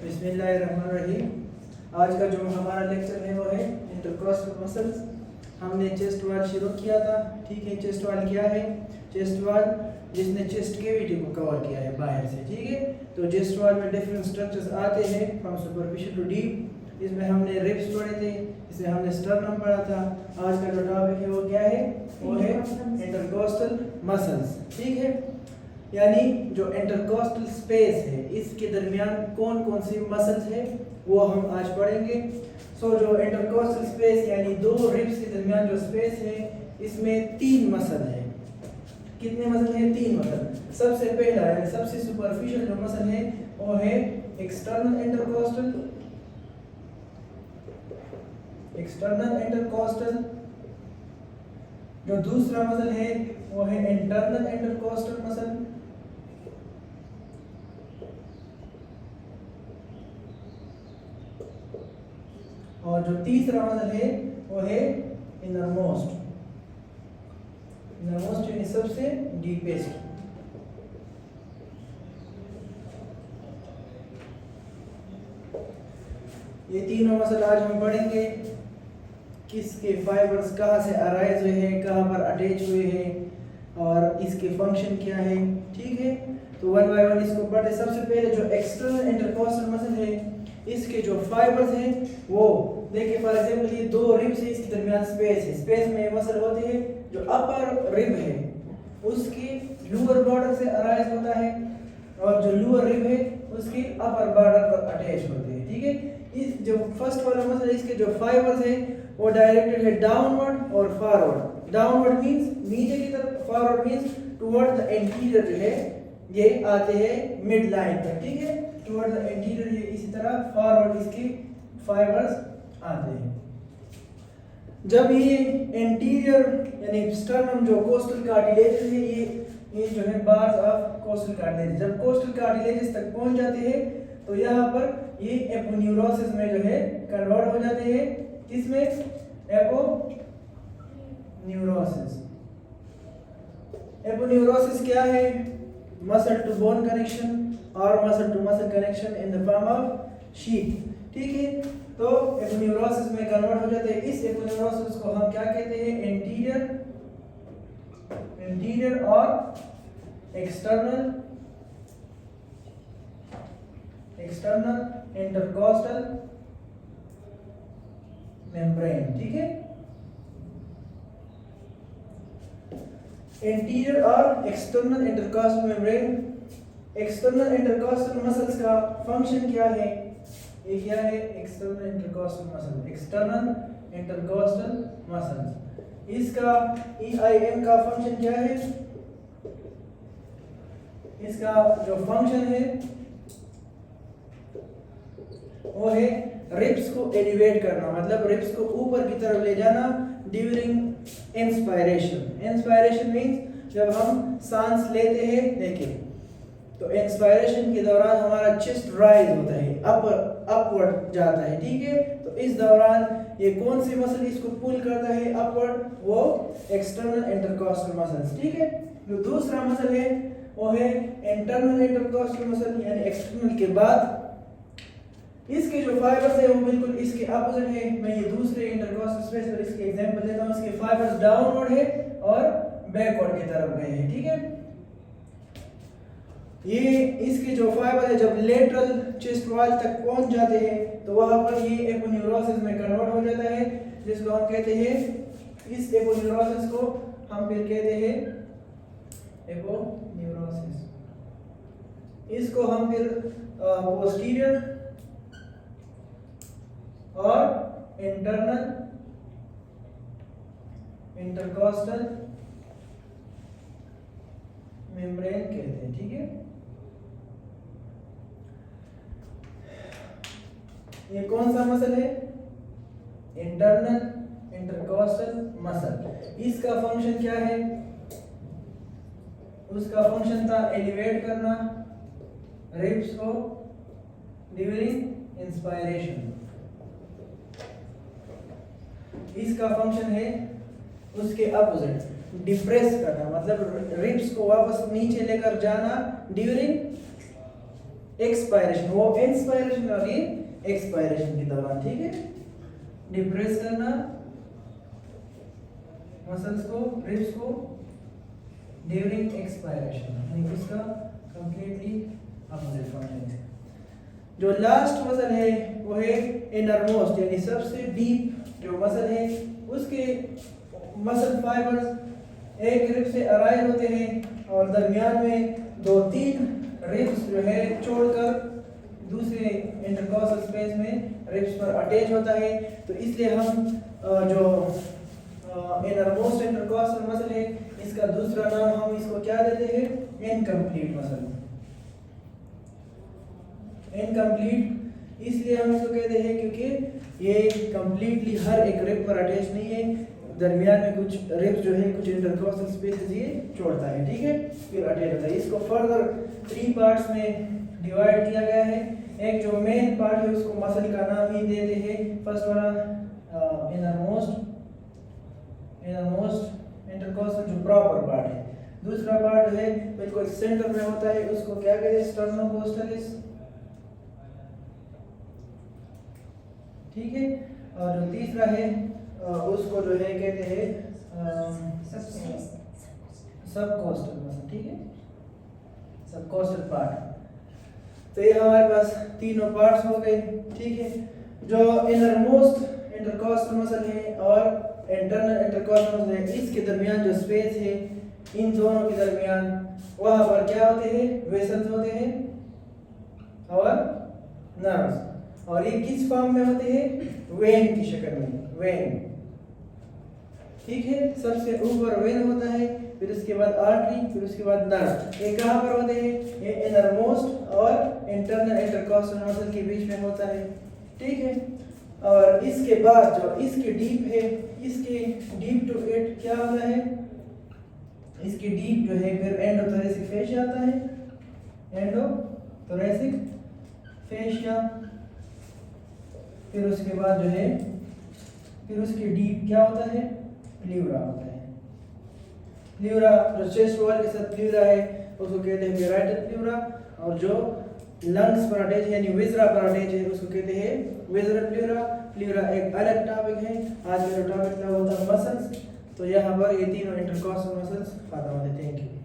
बिस्मिल्लाहिर्रहमानिर्रहीम। आज का जो हमारा लेक्चर है वो है इंटरकॉस्टल मसल्स। हमने चेस्ट वाल शुरू किया था, ठीक है। चेस्ट वाल क्या है? चेस्ट वाल जिसने चेस्ट कैविटी को कवर किया है बाहर से, ठीक है। तो चेस्ट वाल में डिफरेंट स्ट्रक्चर्स आते हैं फ्रॉम सुपरफिशियल टू डीप। इसमें हमने रिब्स पढ़े थे, इसमें हमने स्टर्नम पढ़ा था। आज का जो टॉपिक है वो क्या है? वो है इंटरकॉस्टल मसल्स, ठीक है। यानी जो इंटरकॉस्टल स्पेस है इसके दरमियान कौन कौन सी मसल्स है वो हम आज पढ़ेंगे। जो इंटरकॉस्टल स्पेस यानी दो रिब्स के दरमियान जो स्पेस है इसमें तीन मसल है। कितने मसल हैं? तीन मसल। सबसे पहला यानी सबसे सुपरफिशियल जो मसल है वो है एक्सटर्नल इंटरकॉस्टल। जो दूसरा मसल है वो है इंटरनल इंटरकॉस्टल मसल। और जो तीसरा मसल है वो है इनरमोस्ट यानी सबसे डीपेस्ट। ये तीनों मसल आज हम पढ़ेंगे। किसके फाइबर्स कहाँ से अराइज हुए हैं, कहाँ पर अटैच हुए हैं और इसके फंक्शन क्या है, ठीक है। तो वन बाय वन इसको पढ़ते। सबसे पहले जो एक्सटर्नल इंटरकॉस्टल मसल है इसके जो फाइबर्स हैं वो देखिए। फॉर एग्जांपल ये दो रिब्स है, इसके दरमियान स्पेस है। स्पेस में ये मसल होती है जो अपर रिब है उसकी लोअर बॉर्डर से अराइज होता है और जो लोअर रिब है उसकी अपर बॉर्डर पर अटैच होते हैं, ठीक है। इस जो फर्स्ट वाला मसल इसके जो फाइबर्स है वो डायरेक्टेड है डाउनवर्ड और फॉरवर्ड। डाउनवर्ड मींस नीचे की तरफ, forward means toward the anterior जो है ये आते हैं मिड लाइन पर, ठीक है। टुवर्ड द एंटीरियर ये इसी तरह फॉरवर्ड इसकी फाइबर्स आते हैं। जब ये एंटीरियर यानी स्टर्नम जो कोस्टल कार्टिलेजेस है ये जो है बार्स ऑफ कोस्टल कार्टिलेज, जब कोस्टल कार्टिलेजेस तक पहुंच जाते हैं तो यहाँ पर ये एपोन्यूरोसिस में जो है कन्वर्ट हो जाते हैं। किसमें? एपोन्यूरोसिस क्या है? मसल टू बोन कनेक्शन और muscle to muscle connection in the form of sheath, ठीक है। तो एपोन्यूरोसिस में कन्वर्ट हो जाते हैं। इस एपोन्यूरोसिस को हम क्या कहते हैं? एंटीरियर और एक्सटर्नल इंटरकॉस्टल मेम्ब्रेन, ठीक है। एंटीरियर और external intercostal membrane. External intercostal muscles का फंक्शन क्या है? ये क्या है? External intercostal muscles. इसका EIM का फंक्शन क्या है? इसका जो फंक्शन है वो है रिब्स को एलिवेट करना, मतलब रिब्स को ऊपर की तरफ ले जाना ड्यूरिंग इंस्पायरेशन। इंस्पायरेशन मींस जब हम सांस लेते हैं, देखिए तो इंस्पायरेशन के दौरान हमारा चेस्ट राइज होता है, अपवर्ड जाता है, ठीक है। तो इस दौरान ये कौन सी मसल इसको पुल करता है अपवर्ड? वो एक्सटर्नल इंटरकॉस्टल मसल्स, ठीक है। जो दूसरा मसल है वो है इंटरनल इंटरकॉस्टल मसल यानी एक्सटर्नल के बाद। इसके जो फाइबर्स है वो बिल्कुल इसके अपोजिट है। मैं ये दूसरे इंटरकॉस्टल स्पेस पर इसके एग्जांपल देता हूं। इसके फाइबर्स डाउनवर्ड है और बैकवर्ड की तरफ गए हैं, ठीक है। ये इसके जो फाइबर है जब लेटरल चेस्ट वॉल तक पहुंच जाते हैं तो वहां पर ये एपोन्यूरोसिस में कन्वर्ट हो जाता है, जिसको हम कहते हैं, इस एपोन्यूरोसिस को हम फिर कहते हैं एपोन्यूरोसिस। इसको हम फिर पोस्टीरियर और इंटरनल इंटरकॉस्टल मेम्ब्रेन कहते हैं, ठीक है। ये कौन सा मसल है? Internal intercostal muscle. इसका फंक्शन क्या है? उसका फंक्शन था एलिवेट करना रिब्स को ड्यूरिंग इंस्पायरेशन। इसका फंक्शन है उसके अपोजिट डिप्रेस करना, मतलब रिब्स को वापस नीचे लेकर जाना ड्यूरिंग एक्सपायरेशन, वो इंस्पायरेशन और ये एक्सपायरेशन के दौरान, ठीक है। डिप्रेस करना मसल्स को, रिब्स को ड्यूरिंग एक्सपायरेशन, यानी इसका कंप्लीटली अपोजिट फंक्शन है। जो लास्ट मसल है वो है इनरमोस्ट, यानी सबसे डीप जो मसल है, उसके मसल फाइबर्स एक रिब से अराइज होते हैं और दरमियान में 2-3 रिब्स जो है छोड़कर दूसरे इंटरकॉस्टल स्पेस में रिब्स पर अटैच होता है। तो इसलिए हम जो इनरमोस्ट इंटरकॉस्टल मसल है, इसका दूसरा नाम हम इसको क्या देते हैं, इनकम्प्लीट मसल। इनकम्प्लीट इसलिए हम इसको कहते हैं क्योंकि ये कंप्लीटली हर एक रिब पर अटैच नहीं है, दरमियान में कुछ रिब्स जो है, कुछ इंटरकॉस्टल स्पेसेस ये छोड़ता है, ठीक है, फिर अटैच होता है। इसको फर्दर 3 पार्ट्स में डिवाइड किया गया है। एक जो मेन पार्ट है उसको मसल का नाम ही देते हैं, फर्स्ट वाला इनरमोस्ट इंटरकॉस्टल जो प्रॉपर पार्ट है। दूसरा पार्ट जो है बिल्कुल सेंटर में होता है, उसको क्या कहते हैं, स्टर्नोकोस्टलिस, ठीक है। और जो तीसरा है उसको जो है कहते हैं सबकोस्टल मसल, ठीक है, सबकोस्टल पार्ट। तो ये हमारे पास तीनों पार्ट्स हो गए, ठीक है। जो इनरमोस्ट इंटरकॉस्टल मसल है और इंटरनल इंटरकॉस्टल मसल है, इसके दरमियान जो स्पेस है, इन दोनों के दरमियान वहां पर क्या होते हैं, वेसल्स होते हैं और नर्व्स। और ये किस फॉर्म में होते हैं, वेन की शक्ल में, वेन, ठीक है। सबसे ऊपर वेन होता है, फिर उसके बाद आर्टरी, फिर उसके बाद नर्व। ये कहाँ पर होते हैं, ये इनरमोस्ट और इंटरनल इंटरकॉस्टल मसल के बीच में होता है, ठीक है। और इसके बाद जो इसके डीप है, इसके डीप टू इट क्या होता है, इसके डीप जो है फिर एंडोथोरेसिक फेशिया आता है, एंडोथोरेसिक फेशिया। फिर उसके बाद जो है फिर उसके डीप क्या होता है, प्ल्यूरा होता है। प्ल्यूरा जो चेस्ट वॉल के साथ प्ल्यूरा है उसको कहते हैं पैराइटल प्ल्यूरा, और जो लंग्स पर अटैच है यानी विजरा पर अटैच है उसको कहते हैं विजरल प्ल्यूरा। प्ल्यूरा एक अलग टॉपिक है, आज का टॉपिक था वो था मसल्स। तो यहाँ पर ये तीनों इंटरकॉस्टल मसल्स खत्म होते हैं। Thank you.